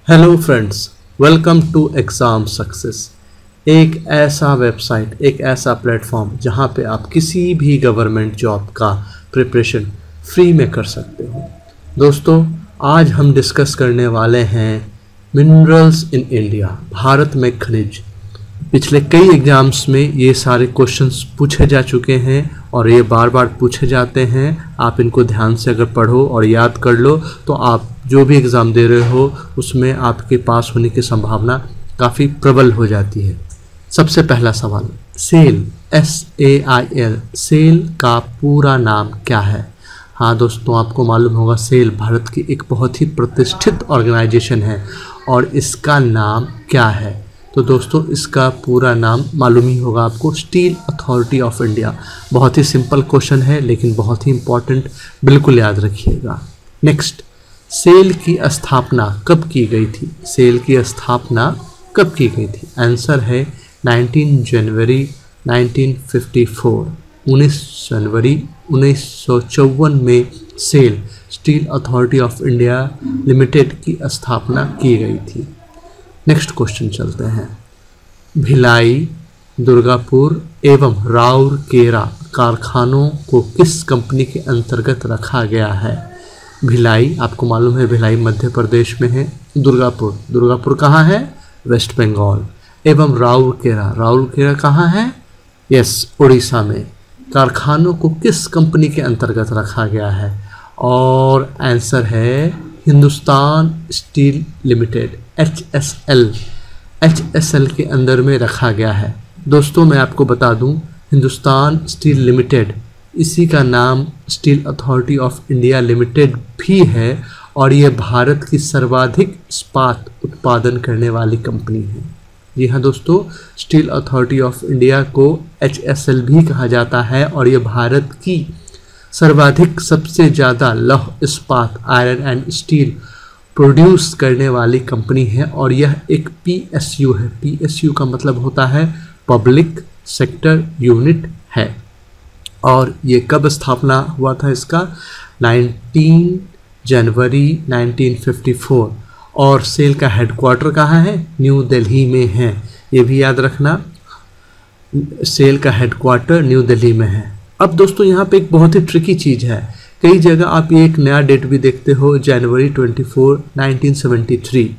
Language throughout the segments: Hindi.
Hello friends, welcome to exam success. एक ऐसा वेबसाइट, एक ऐसा प्लेटफॉर्म जहां पे आप किसी भी गवर्नमेंट जॉब का प्रिपरेशन फ्री में कर सकते हो। दोस्तों, आज हम डिस्कस करने वाले हैं मिनरल्स इन इंडिया, भारत में खनिज। पिछले कई एग्ज़ाम्स में ये सारे क्वेश्चंस पूछे जा चुके हैं और ये बार बार पूछे जाते हैं। आप इनको ध्यान से अगर पढ़ो और याद कर लो तो आप जो भी एग्ज़ाम दे रहे हो उसमें आपके पास होने की संभावना काफ़ी प्रबल हो जाती है। सबसे पहला सवाल, सेल, SAIL, सेल का पूरा नाम क्या है? हाँ दोस्तों, आपको मालूम होगा सेल भारत की एक बहुत ही प्रतिष्ठित ऑर्गेनाइजेशन है और इसका नाम क्या है? तो दोस्तों, इसका पूरा नाम मालूम ही होगा आपको, स्टील अथॉरिटी ऑफ इंडिया। बहुत ही सिंपल क्वेश्चन है लेकिन बहुत ही इम्पॉर्टेंट, बिल्कुल याद रखिएगा। नेक्स्ट, सेल की स्थापना कब की गई थी? सेल की स्थापना कब की गई थी? आंसर है 19 जनवरी 1954। 19 जनवरी 1954 में SAIL, steel authority of India limited की स्थापना की गई थी। नेक्स्ट क्वेश्चन चलते हैं। भिलाई, दुर्गापुर एवं राउरकेला कारखानों को किस कंपनी के अंतर्गत रखा गया है? भिलाई, आपको मालूम है भिलाई मध्य प्रदेश में है। दुर्गापुर कहाँ है? वेस्ट बंगाल। एवं राउरकेला कहाँ है? यस, उड़ीसा में। कारखानों को किस कंपनी के अंतर्गत रखा गया है? और आंसर है हिंदुस्तान स्टील लिमिटेड, HSL के अंदर में रखा गया है। दोस्तों, मैं आपको बता दूं, हिंदुस्तान स्टील लिमिटेड, इसी का नाम steel authority of India limited भी है और ये भारत की सर्वाधिक इस्पात उत्पादन करने वाली कंपनी है। जी हाँ दोस्तों, स्टील अथॉरिटी ऑफ इंडिया को HSL भी कहा जाता है और ये भारत की सर्वाधिक सबसे ज़्यादा लौह इस्पात, आयरन एंड स्टील प्रोड्यूस करने वाली कंपनी है और यह एक PSU है। PSU का मतलब होता है पब्लिक सेक्टर यूनिट है। और ये कब स्थापना हुआ था इसका? 19 जनवरी 1954। और सेल का हेडक्वार्टर कहाँ है? न्यू दिल्ली में है। ये भी याद रखना, सेल का हेडक्वार्टर न्यू दिल्ली में है। अब दोस्तों, यहाँ पे एक बहुत ही ट्रिकी चीज़ है। कई जगह आप ये एक नया डेट भी देखते हो, जनवरी 24 1973।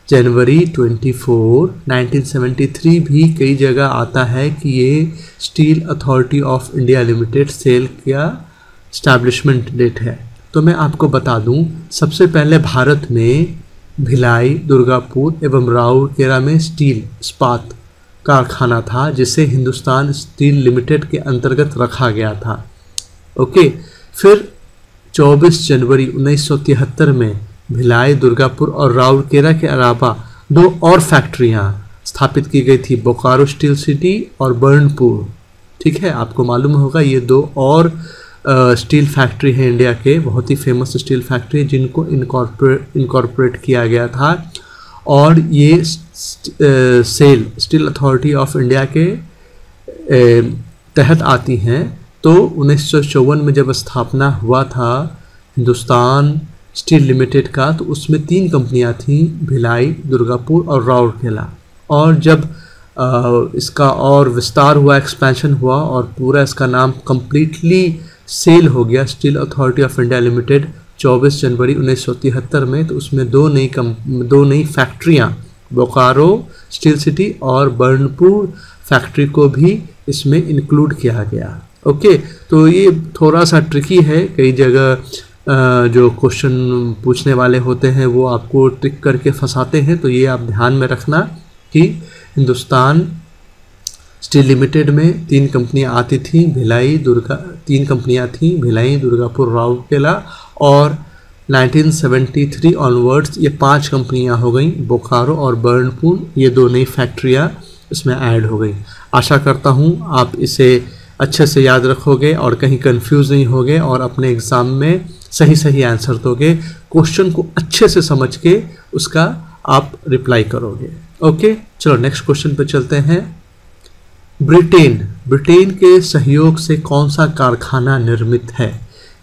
जनवरी 24 1973 भी कई जगह आता है कि ये steel authority of India limited SAIL का इस्टेब्लिशमेंट डेट है। तो मैं आपको बता दूं, सबसे पहले भारत में भिलाई, दुर्गापुर एवं राउरकेला में स्टील इस्पात कारखाना था जिसे हिंदुस्तान स्टील लिमिटेड के अंतर्गत रखा गया था। ओके, फिर 24 जनवरी 1973 में भिलाई, दुर्गापुर और राउरकेला के अलावा 2 और फैक्ट्रियां स्थापित की गई थी, बोकारो स्टील सिटी और बर्नपुर। ठीक है, आपको मालूम होगा ये 2 और स्टील फैक्ट्री है इंडिया के, बहुत ही फेमस स्टील फैक्ट्री जिनको इनकॉर्पोरेट किया गया था। और ये SAIL steel authority of India के तहत आती हैं। तो 1954 में जब स्थापना हुआ था हिंदुस्तान स्टील लिमिटेड का, तो उसमें 3 कंपनियां थीं, भिलाई, दुर्गापुर और राउरकेला। और जब इसका और विस्तार हुआ, एक्सपेंशन हुआ और पूरा इसका नाम कंप्लीटली सेल हो गया, steel authority of India limited, 24 जनवरी 1973 में, तो उसमें 2 नई फैक्ट्रियाँ, बोकारो स्टील सिटी और बर्नपुर फैक्ट्री को भी इसमें इंक्लूड किया गया। ओके, तो ये थोड़ा सा ट्रिकी है। कई जगह जो क्वेश्चन पूछने वाले होते हैं वो आपको ट्रिक करके फंसाते हैं, तो ये आप ध्यान में रखना कि हिंदुस्तान स्टील लिमिटेड में 3 कंपनियां आती थीं, 3 कंपनियां थीं, भिलाई, दुर्गापुर, राउरकेला। और 1973 ऑनवर्ड्स ये 5 कंपनियां हो गई, बोकारो और बर्नपुर, ये 2 नई फैक्ट्रियां इसमें ऐड हो गई। आशा करता हूँ आप इसे अच्छे से याद रखोगे और कहीं कंफ्यूज नहीं होगे और अपने एग्ज़ाम में सही आंसर दोगे। क्वेश्चन को अच्छे से समझ के उसका आप रिप्लाई करोगे। ओके, चलो नेक्स्ट क्वेश्चन पे चलते हैं। ब्रिटेन के सहयोग से कौन सा कारखाना निर्मित है?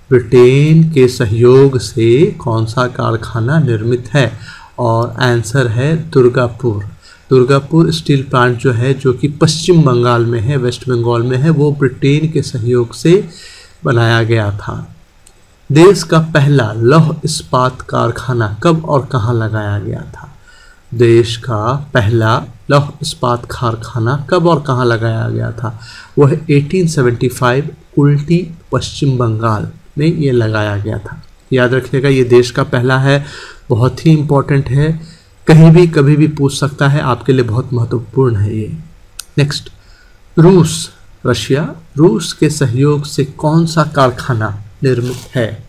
ब्रिटेन के सहयोग से कौन सा कारखाना निर्मित है? और आंसर है दुर्गापुर। दुर्गापुर स्टील प्लांट जो है, जो कि पश्चिम बंगाल में है, वेस्ट बंगाल में है, वो ब्रिटेन के सहयोग से बनाया गया था। देश का पहला लौह इस्पात कारखाना कब और कहाँ लगाया गया था? देश का पहला लौह इस्पात कारखाना कब और कहाँ लगाया गया था? वह 1875 कुल्टी, पश्चिम बंगाल में ये लगाया गया था। याद रखिएगा, ये देश का पहला है, बहुत ही इम्पोर्टेंट है, कहीं भी कभी भी पूछ सकता है, आपके लिए बहुत महत्वपूर्ण है ये। नेक्स्ट, रूस के सहयोग से कौन सा कारखाना निर्मित है?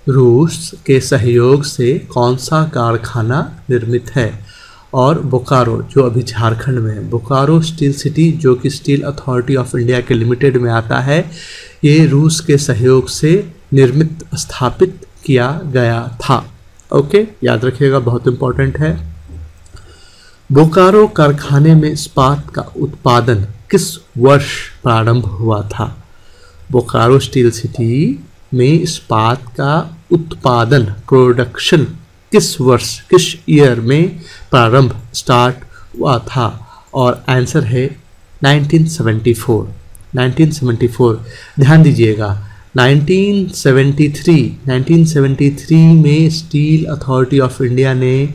रूस के सहयोग से कौन सा कारखाना निर्मित है? और बोकारो, जो अभी झारखंड में है, बोकारो स्टील सिटी, जो कि स्टील अथॉरिटी ऑफ इंडिया के लिमिटेड में आता है, ये रूस के सहयोग से निर्मित स्थापित किया गया था। ओके, याद रखिएगा, बहुत इंपॉर्टेंट है। बोकारो कारखाने में इस्पात का उत्पादन किस वर्ष प्रारंभ हुआ था? बोकारो स्टील सिटी में इस्पात का उत्पादन, प्रोडक्शन, किस वर्ष, किस ईयर में प्रारंभ स्टार्ट हुआ था? और आंसर है 1974। 1974, ध्यान दीजिएगा, 1973 में स्टील अथॉरिटी ऑफ इंडिया ने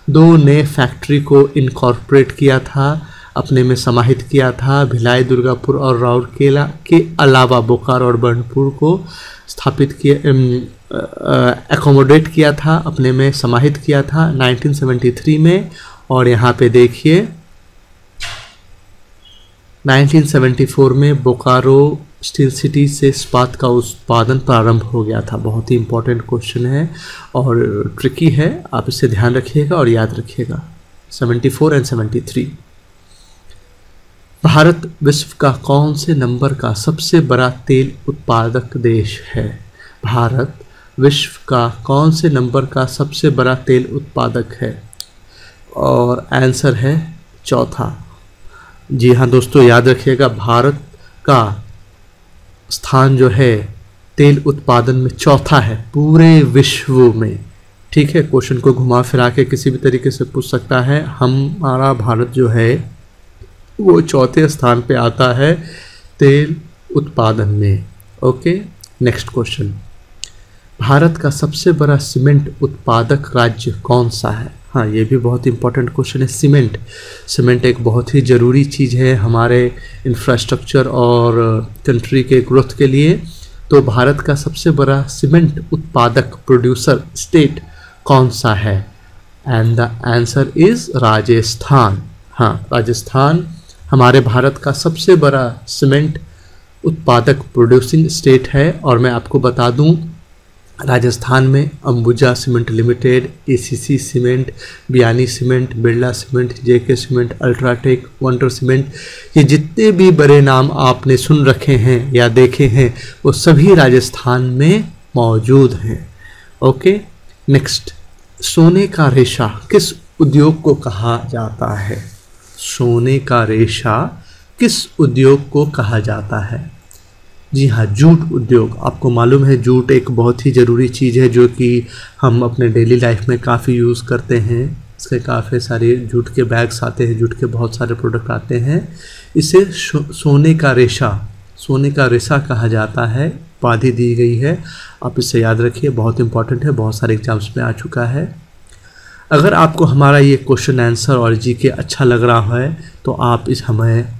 2 नए फैक्ट्री को इनकॉर्पोरेट किया था, अपने में समाहित किया था। भिलाई, दुर्गापुर और राउरकेला के अलावा बोकारो और बर्नपुर को स्थापित किया, एकोमोडेट किया था, अपने में समाहित किया था 1973 में। और यहाँ पे देखिए 1974 में बोकारो स्टील सिटी से इस्पात का उत्पादन प्रारंभ हो गया था। बहुत ही इंपॉर्टेंट क्वेश्चन है और ट्रिकी है, आप इसे ध्यान रखिएगा और याद रखिएगा। 74 और 73। भारत विश्व का कौन से नंबर का सबसे बड़ा तेल उत्पादक देश है? भारत विश्व का कौन से नंबर का सबसे बड़ा तेल उत्पादक है? और आंसर है चौथा। जी हाँ दोस्तों, याद रखिएगा, भारत का स्थान जो है तेल उत्पादन में चौथा है पूरे विश्व में। ठीक है, क्वेश्चन को घुमा फिरा के किसी भी तरीके से पूछ सकता है। हमारा भारत जो है वो चौथे स्थान पे आता है तेल उत्पादन में। ओके, नेक्स्ट क्वेश्चन, भारत का सबसे बड़ा सीमेंट उत्पादक राज्य कौन सा है? हाँ, ये भी बहुत इंपॉर्टेंट क्वेश्चन है। सीमेंट एक बहुत ही ज़रूरी चीज़ है हमारे इंफ्रास्ट्रक्चर और कंट्री के ग्रोथ के लिए। तो भारत का सबसे बड़ा सीमेंट उत्पादक प्रोड्यूसर स्टेट कौन सा है? And the answer is Rajasthan. हाँ, राजस्थान हमारे भारत का सबसे बड़ा सीमेंट उत्पादक प्रोड्यूसिंग स्टेट है। और मैं आपको बता दूं, राजस्थान में Ambuja cement limited, ACC cement, Biyani cement, Birla cement, JK cement, UltraTech, Wonder cement, ये जितने भी बड़े नाम आपने सुन रखे हैं या देखे हैं वो सभी राजस्थान में मौजूद हैं। ओके, नेक्स्ट, सोने का रेशा किस उद्योग को कहा जाता है? सोने का रेशा किस उद्योग को कहा जाता है? जी हाँ, जूट उद्योग। आपको मालूम है जूट एक बहुत ही ज़रूरी चीज़ है जो कि हम अपने डेली लाइफ में काफ़ी यूज़ करते हैं। इसके काफ़ी सारे जूट के बैग्स आते हैं, जूट के बहुत सारे प्रोडक्ट आते हैं। इसे सोने का रेशा कहा जाता है, उपाधि दी गई है। आप इसे याद रखिए, बहुत इंपॉर्टेंट है, बहुत सारे एग्जाम्स में आ चुका है। अगर आपको हमारा ये क्वेश्चन आंसर और जीके अच्छा लग रहा है तो आप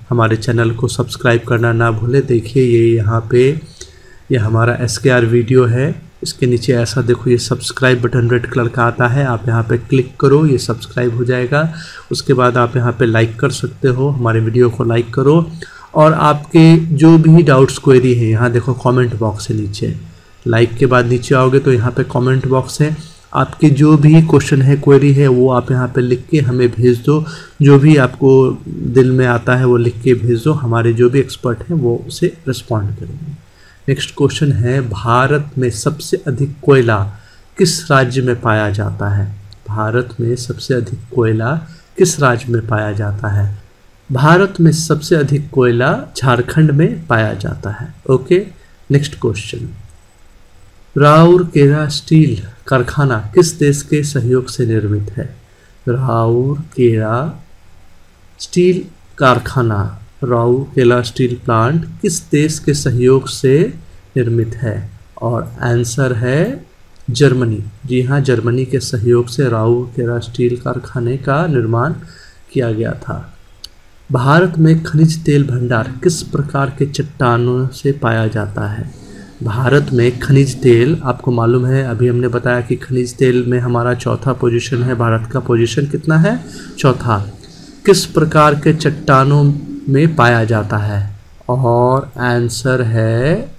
हमारे चैनल को सब्सक्राइब करना ना भूलें। देखिए ये हमारा SKR वीडियो है, इसके नीचे ऐसा देखो ये सब्सक्राइब बटन रेड कलर का आता है, आप यहाँ पे क्लिक करो, ये सब्सक्राइब हो जाएगा। उसके बाद आप यहाँ पे लाइक कर सकते हो, हमारे वीडियो को लाइक करो। और आपके जो भी डाउट्स क्वेरी है, यहाँ देखो कमेंट बॉक्स है नीचे, लाइक के बाद नीचे आओगे तो यहाँ पे कमेंट बॉक्स है। आपके जो भी क्वेश्चन है, क्वेरी है, वो आप यहाँ पे लिख के हमें भेज दो। जो भी आपको दिल में आता है वो लिख के भेज दो, हमारे जो भी एक्सपर्ट हैं वो उसे रिस्पॉन्ड करेंगे। नेक्स्ट क्वेश्चन है, भारत में सबसे अधिक कोयला किस राज्य में पाया जाता है? भारत में सबसे अधिक कोयला किस राज्य में पाया जाता है? भारत में सबसे अधिक कोयला झारखंड में पाया जाता है। Okay, next question, Rourkela steel कारखाना किस देश के सहयोग से निर्मित है? राउरकेला स्टील कारखाना, राउरकेला स्टील प्लांट किस देश के सहयोग से निर्मित है? और आंसर है जर्मनी। जी हाँ, जर्मनी के सहयोग से राउरकेला स्टील कारखाने का निर्माण किया गया था। भारत में खनिज तेल भंडार किस प्रकार के चट्टानों से पाया जाता है? भारत में खनिज तेल, आपको मालूम है अभी हमने बताया कि खनिज तेल में हमारा चौथा पोजीशन है। भारत का पोजीशन कितना है? चौथा। किस प्रकार के चट्टानों में पाया जाता है? और आंसर है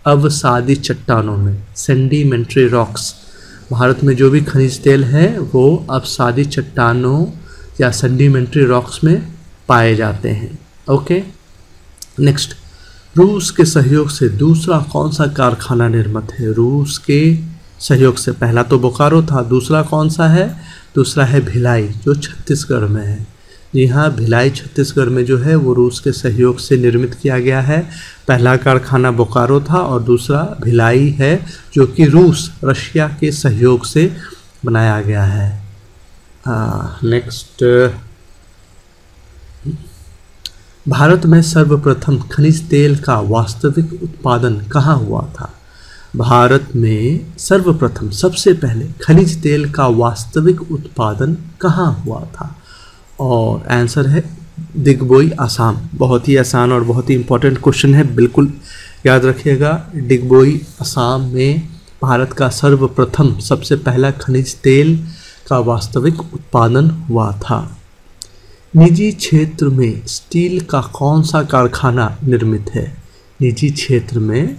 अवसादी चट्टानों में, सेडिमेंट्री रॉक्स। भारत में जो भी खनिज तेल है वो अवसादी चट्टानों या सेडिमेंट्री रॉक्स में पाए जाते हैं। ओके, नेक्स्ट, रूस के सहयोग से दूसरा कौन सा कारखाना निर्मित है? रूस के सहयोग से, पहला तो बोकारो था, दूसरा कौन सा है? दूसरा है भिलाई, जो छत्तीसगढ़ में है। जी हाँ, भिलाई छत्तीसगढ़ में जो है वो रूस के सहयोग से निर्मित किया गया है। पहला कारखाना बोकारो था और दूसरा भिलाई है, जो कि रशिया के सहयोग से बनाया गया है। नेक्स्ट, भारत में सर्वप्रथम खनिज तेल का वास्तविक उत्पादन कहाँ हुआ था? भारत में सर्वप्रथम, सबसे पहले खनिज तेल का वास्तविक उत्पादन कहाँ हुआ था? और आंसर है दिग्बोई, आसाम। बहुत ही आसान और बहुत ही इम्पोर्टेंट क्वेश्चन है, बिल्कुल याद रखिएगा। दिग्बोई, आसाम में भारत का सर्वप्रथम, सबसे पहला खनिज तेल का वास्तविक उत्पादन हुआ था। निजी क्षेत्र में स्टील का कौन सा कारखाना निर्मित है? निजी क्षेत्र में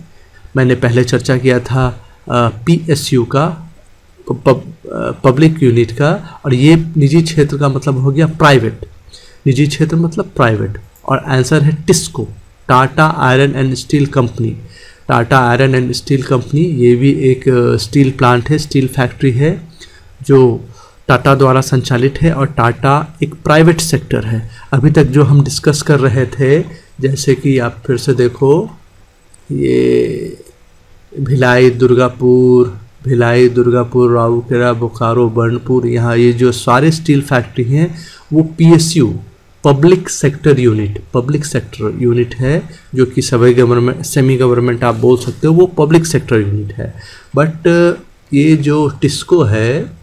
मैंने पहले चर्चा किया था PSU का, पब्लिक यूनिट का, और ये निजी क्षेत्र का मतलब हो गया प्राइवेट। निजी क्षेत्र मतलब प्राइवेट। और आंसर है TISCO, Tata iron and steel company. Tata iron and steel company, ये भी एक स्टील प्लांट है, स्टील फैक्ट्री है जो टाटा द्वारा संचालित है। और टाटा एक प्राइवेट सेक्टर है। अभी तक जो हम डिस्कस कर रहे थे, जैसे कि आप फिर से देखो, ये भिलाई, दुर्गापुर, राउरकेला, बोकारो, बर्नपुर, यहाँ ये जो सारे स्टील फैक्ट्री हैं वो PSU, पब्लिक सेक्टर यूनिट है, जो कि सभी गवर्नमेंट, सेमी गवर्नमेंट आप बोल सकते हो, वो पब्लिक सेक्टर यूनिट है। बट ये जो टिस्को है,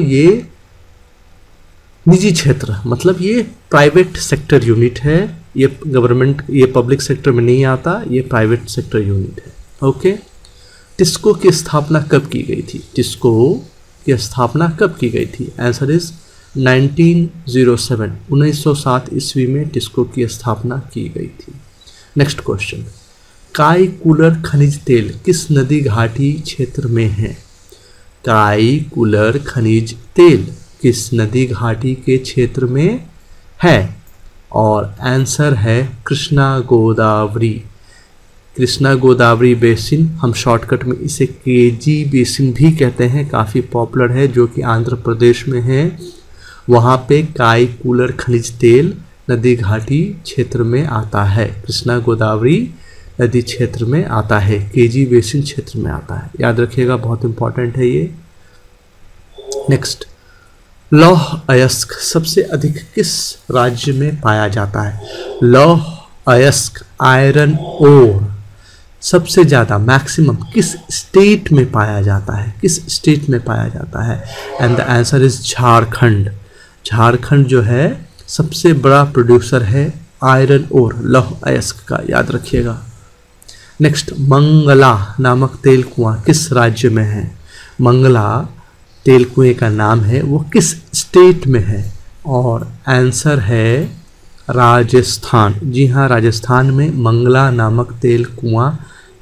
ये निजी क्षेत्र, मतलब ये प्राइवेट सेक्टर यूनिट है। ये गवर्नमेंट, ये पब्लिक सेक्टर में नहीं आता, ये प्राइवेट सेक्टर यूनिट है। ओके, टिस्को की स्थापना कब की गई थी? टिस्को की स्थापना कब की गई थी? आंसर इज 1907, 1907 ईस्वी में टिस्को की स्थापना की गई थी। नेक्स्ट क्वेश्चन, काई कूलर खनिज तेल किस नदी घाटी क्षेत्र में है? काई कूलर खनिज तेल किस नदी घाटी के क्षेत्र में है? और आंसर है कृष्णा गोदावरी बेसिन। हम शॉर्टकट में इसे KG बेसिन भी कहते हैं, काफ़ी पॉपुलर है, जो कि आंध्र प्रदेश में है। वहाँ पे काई कूलर खनिज तेल नदी घाटी क्षेत्र में आता है, कृष्णा गोदावरी नदी क्षेत्र में आता है, KG बेसिन क्षेत्र में आता है। याद रखिएगा, बहुत इंपॉर्टेंट है ये। नेक्स्ट, लौह अयस्क सबसे अधिक किस राज्य में पाया जाता है? लौह अयस्क, आयरन ओर, सबसे ज़्यादा मैक्सिमम किस स्टेट में पाया जाता है? किस स्टेट में पाया जाता है? And the answer is Jharkhand. Jharkhand जो है सबसे बड़ा प्रोड्यूसर है आयरन ओर, लौह अयस्क का, याद रखिएगा। नेक्स्ट, मंगला नामक तेल कुआं किस राज्य में है? मंगला तेल कुएं का नाम है, वो किस स्टेट में है? और आंसर है राजस्थान। जी हाँ, राजस्थान में मंगला नामक तेल कुआं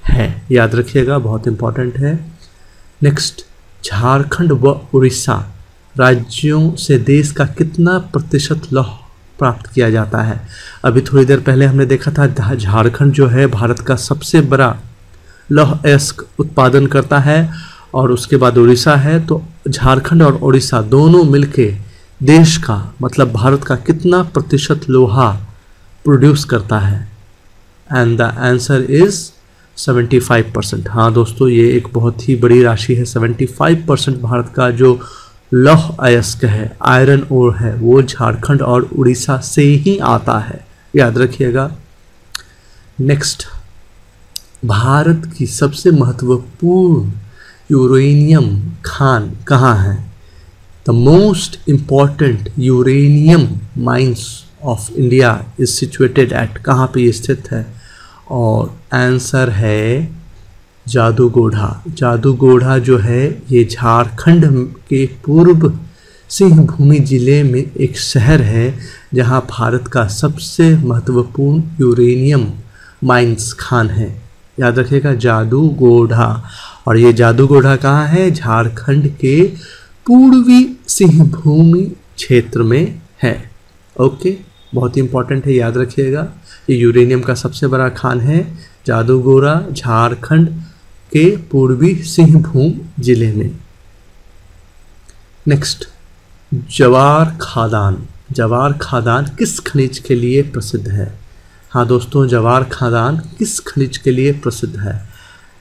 है, याद रखिएगा, बहुत इंपॉर्टेंट है। नेक्स्ट, झारखंड व उड़ीसा राज्यों से देश का कितना प्रतिशत लौह प्राप्त किया जाता है? अभी थोड़ी देर पहले हमने देखा था झारखंड जो है भारत का सबसे बड़ा लौह अयस्क उत्पादन करता है, और उसके बाद उड़ीसा है। तो झारखंड और उड़ीसा दोनों मिलके देश का, मतलब भारत का कितना प्रतिशत लोहा प्रोड्यूस करता है? And the answer is 75%। हाँ दोस्तों, ये एक बहुत ही बड़ी राशि है। 75% भारत का जो लौह अयस्क है, आयरन ओर है, वो झारखंड और उड़ीसा से ही आता है, याद रखिएगा। नेक्स्ट, भारत की सबसे महत्वपूर्ण यूरेनियम खान कहाँ है? The most important uranium mines of India is situated at, कहाँ पे ये स्थित है? और आंसर है जादूगोढ़ा। जादूगोढ़ा जो है ये झारखंड के पूर्व सिंहभूमि जिले में एक शहर है जहाँ भारत का सबसे महत्वपूर्ण यूरेनियम माइंस खान है, याद रखिएगा, जादूगोढ़ा। और ये जादूगोढ़ा कहाँ है? झारखंड के पूर्वी सिंहभूमि क्षेत्र में है। ओके, बहुत ही इंपॉर्टेंट है, याद रखिएगा। ये यूरेनियम का सबसे बड़ा खान है, जादूगोढ़ा, झारखंड के पूर्वी सिंहभूम जिले में। नेक्स्ट, जवार खादान। जवार खादान किस खनिज के लिए प्रसिद्ध है? हाँ दोस्तों, जवार खादान किस खनिज के लिए प्रसिद्ध है?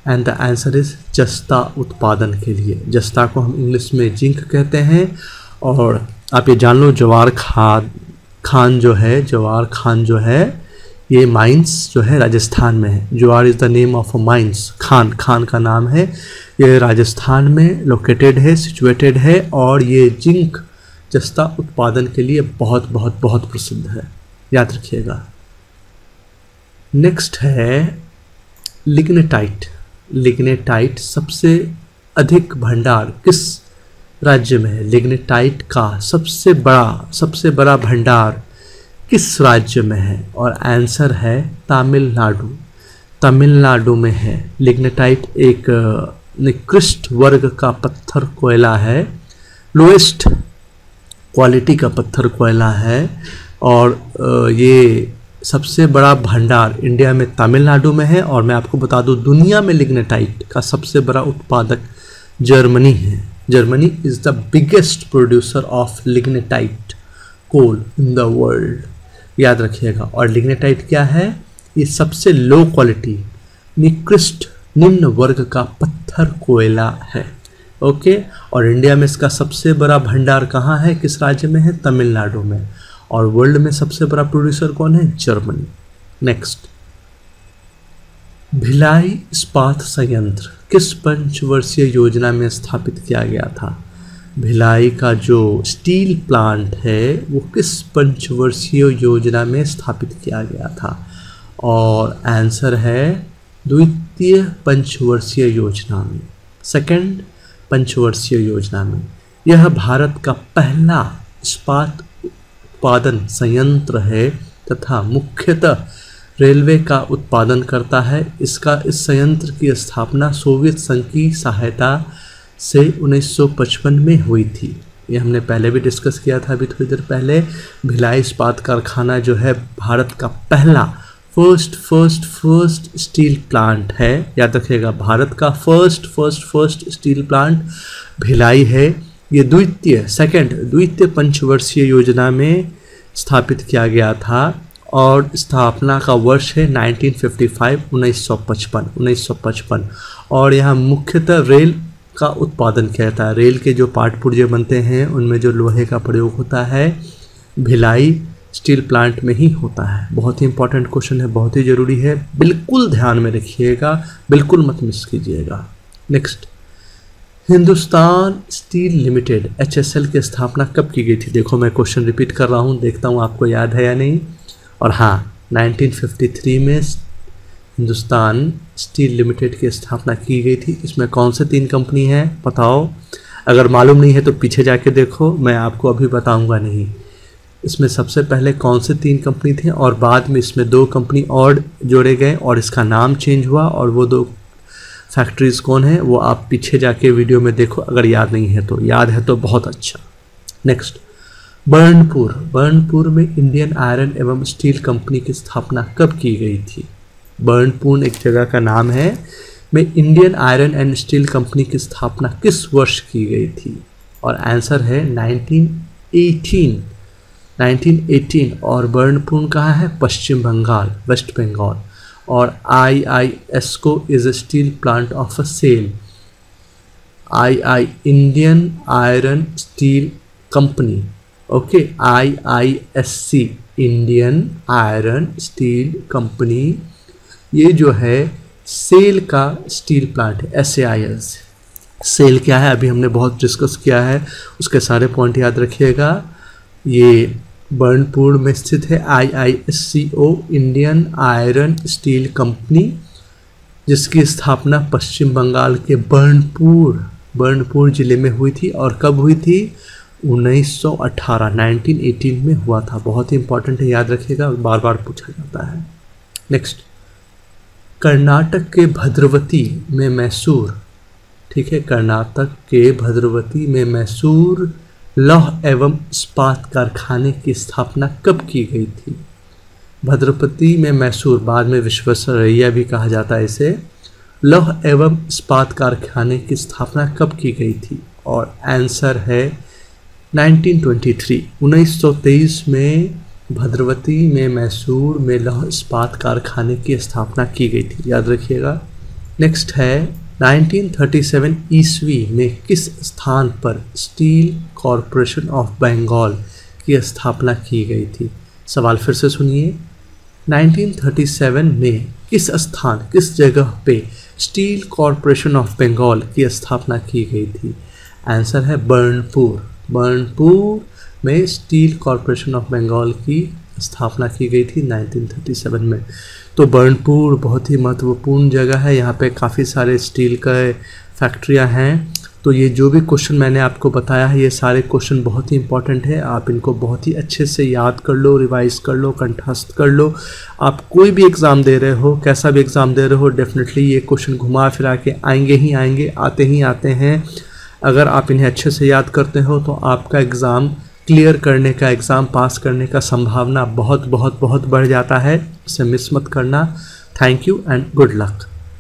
एंड द आंसर इज जस्ता उत्पादन के लिए। जस्ता को हम इंग्लिश में जिंक कहते हैं। और आप ये जान लो, जवार खान जो है ये माइंस जो है राजस्थान में है। जवार is the name of a mines, Khan का नाम है। ये राजस्थान में लोकेटेड है, सिचुएटेड है, और ये जिंक जस्ता उत्पादन के लिए बहुत बहुत बहुत प्रसिद्ध है, याद रखिएगा। नेक्स्ट है लिग्नेटाइट। लिग्नेटाइट सबसे अधिक भंडार किस राज्य में है? लिग्नेटाइट का सबसे बड़ा भंडार किस राज्य में है? और आंसर है तमिलनाडु। तमिलनाडु में है। लिग्नेटाइट एक निकृष्ट वर्ग का पत्थर कोयला है, लोएस्ट क्वालिटी का पत्थर कोयला है, और ये सबसे बड़ा भंडार इंडिया में तमिलनाडु में है। और मैं आपको बता दूं, दुनिया में लिग्नेटाइट का सबसे बड़ा उत्पादक जर्मनी है। Germany is the biggest producer of lignite coal in the world, याद रखिएगा। और लिग्नेटाइट क्या है? ये सबसे लो क्वालिटी, निकृष्ट, निम्न वर्ग का पत्थर कोयला है। ओके, और इंडिया में इसका सबसे बड़ा भंडार कहाँ है, किस राज्य में है? तमिलनाडु में। और वर्ल्ड में सबसे बड़ा प्रोड्यूसर कौन है? जर्मनी। नेक्स्ट, भिलाई इस्पात संयंत्र किस पंचवर्षीय योजना में स्थापित किया गया था? भिलाई का जो स्टील प्लांट है वो किस पंचवर्षीय योजना में स्थापित किया गया था? और आंसर है द्वितीय पंचवर्षीय योजना में, सेकंड पंचवर्षीय योजना में। यह भारत का पहला इस्पात उत्पादन संयंत्र है तथा मुख्यतः रेलवे का उत्पादन करता है। इस संयंत्र की स्थापना सोवियत संघ की सहायता से 1955 में हुई थी। ये हमने पहले भी डिस्कस किया था अभी थोड़ी देर पहले। भिलाई इस्पात कारखाना जो है भारत का पहला फर्स्ट स्टील प्लांट है, याद रखिएगा। भारत का फर्स्ट स्टील प्लांट भिलाई है। ये द्वितीय पंचवर्षीय योजना में स्थापित किया गया था और स्थापना का वर्ष है 1955 और यहाँ मुख्यतः रेल का उत्पादन किया जाता है। रेल के जो पार्ट पुर्जे बनते हैं उनमें जो लोहे का प्रयोग होता है भिलाई स्टील प्लांट में ही होता है। बहुत ही इंपॉर्टेंट क्वेश्चन है, बहुत ही ज़रूरी है, बिल्कुल ध्यान में रखिएगा, बिल्कुल मत मिस कीजिएगा। Next, Hindustan steel limited HSL की स्थापना कब की गई थी? देखो मैं क्वेश्चन रिपीट कर रहा हूँ, देखता हूँ आपको याद है या नहीं। और हाँ, 1953 में हिंदुस्तान स्टील लिमिटेड की स्थापना की गई थी। इसमें कौन से 3 कंपनी हैं बताओ? अगर मालूम नहीं है तो पीछे जाके देखो, मैं आपको अभी बताऊंगा नहीं। इसमें सबसे पहले कौन से 3 कंपनी थे और बाद में इसमें 2 कंपनी और जोड़े गए और इसका नाम चेंज हुआ। और वो 2 फैक्ट्रीज कौन है वो आप पीछे जाके वीडियो में देखो, अगर याद नहीं है तो। याद है तो बहुत अच्छा। नेक्स्ट, बर्नपुर में इंडियन आयरन एवं स्टील कंपनी की स्थापना कब की गई थी? बर्नपुर एक जगह का नाम है, में Indian iron and steel company की स्थापना किस वर्ष की गई थी? और आंसर है 1918। और बर्नपुर कहाँ है? पश्चिम बंगाल, वेस्ट बंगाल। और IISCO is a steel plant of a SAIL. Indian Iron Steel Company. Okay, IISC Indian Iron Steel Company ये जो है सेल का स्टील प्लांट है, SAIL से। सेल क्या है अभी हमने बहुत डिस्कस किया है, उसके सारे पॉइंट याद रखिएगा। ये बर्नपुर में स्थित है IISCO Indian iron steel company, जिसकी स्थापना पश्चिम बंगाल के बर्नपुर जिले में हुई थी। और कब हुई थी? 1918 में हुआ था। बहुत ही इंपॉर्टेंट है, याद रखिएगा, बार बार पूछा जाता है। नेक्स्ट, कर्नाटक के भद्रवती में मैसूर, ठीक है, कर्नाटक के भद्रवती में मैसूर लौह एवं इस्पात कारखाने की स्थापना कब की गई थी? भद्रवती में मैसूर, बाद में विश्वेश्वरैया भी कहा जाता है इसे, लौह एवं इस्पात कारखाने की स्थापना कब की गई थी? और आंसर है 1923 में भद्रवती में मैसूर में लौह इस्पात कारखाने की स्थापना की गई थी, याद रखिएगा। नेक्स्ट है 1937 ईस्वी में किस स्थान पर स्टील कॉरपोरेशन ऑफ बंगाल की स्थापना की गई थी? सवाल फिर से सुनिए, 1937 में किस स्थान, किस जगह पे स्टील कॉरपोरेशन ऑफ बंगाल की स्थापना की गई थी? आंसर है बर्नपुर में स्टील कॉरपोरेशन ऑफ बंगाल की स्थापना की गई थी 1937 में। तो बर्नपुर बहुत ही महत्वपूर्ण जगह है, यहाँ पे काफ़ी सारे स्टील का फैक्ट्रियाँ हैं। तो ये जो भी क्वेश्चन मैंने आपको बताया है, ये सारे क्वेश्चन बहुत ही इंपॉर्टेंट है, आप इनको बहुत ही अच्छे से याद कर लो, रिवाइज कर लो, कंठस्थ कर लो। आप कोई भी एग्ज़ाम दे रहे हो, कैसा भी एग्ज़ाम दे रहे हो, डेफिनेटली ये क्वेश्चन घुमा फिरा के आएंगे ही आएंगे, आते ही आते हैं। अगर आप इन्हें अच्छे से याद करते हो तो आपका एग्ज़ाम क्लियर करने का, एग्ज़ाम पास करने का संभावना बहुत बहुत बहुत बढ़ जाता है। इसे मिस मत करना। Thank you and good luck.